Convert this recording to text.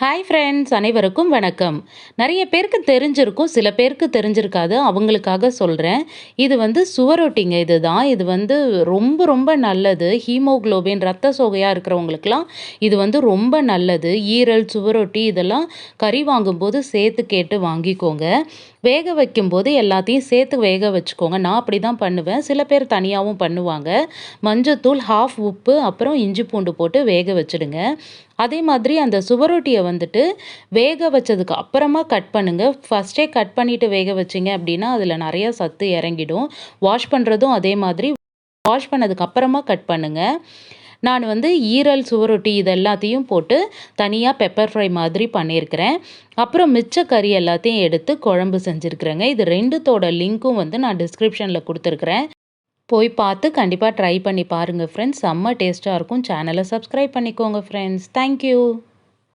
Hi friends, அனைவருக்கும் வணக்கம். நிறைய பேருக்கு தெரிஞ்சிருக்கும், சில பேருக்கு தெரிஞ்சிருக்காது. அவங்களுக்காக சொல்கிறேன். இது சுவரொட்டிங்க. இது ரொம்ப ரொம்ப நல்லது. ஹீமோகுளோபின் ரத்த சோகையாக இருக்கிறவங்களுக்குலாம் இது ரொம்ப நல்லது. ஈரல், சுவரொட்டி இதெல்லாம் கறி வாங்கும்போது சேர்த்து கேட்டு வாங்கிக்கோங்க. வேக வைக்கும்போது எல்லாத்தையும் சேர்த்து வேக வச்சுக்கோங்க. நான் அப்படி தான் பண்ணுவேன். சில பேர் தனியாகவும் பண்ணுவாங்க. மஞ்சத்தூள், ஹாஃப் உப்பு, அப்புறம் இஞ்சி பூண்டு போட்டு வேக வச்சுடுங்க. அதே மாதிரி அந்த சுவரொட்டியை வேக வச்சதுக்கு அப்புறமா கட் பண்ணுங்கள். ஃபஸ்ட்டே கட் பண்ணிவிட்டு வேக வச்சிங்க அப்படின்னா அதில் நிறையா சத்து இறங்கிடும். வாஷ் பண்ணுறதும் அதே மாதிரி வாஷ் பண்ணதுக்கு அப்புறமா கட் பண்ணுங்கள். நான் ஈரல், சுவரொட்டி இது எல்லாத்தையும் போட்டு தனியாக பெப்பர் ஃப்ரை மாதிரி பண்ணியிருக்கிறேன். அப்புறம் மிச்ச கறி எல்லாத்தையும் எடுத்து குழம்பு செஞ்சுருக்கிறேங்க. இது ரெண்டுத்தோட லிங்க்கும் நான் டிஸ்கிரிப்ஷனில் கொடுத்துருக்குறேன். போய் பார்த்து கண்டிப்பாக ட்ரை பண்ணி பாருங்கள் ஃப்ரெண்ட்ஸ். செம்ம டேஸ்ட்டாக இருக்கும். சேனலை சப்ஸ்கிரைப் பண்ணிக்கோங்க ஃப்ரெண்ட்ஸ். தேங்க்யூ.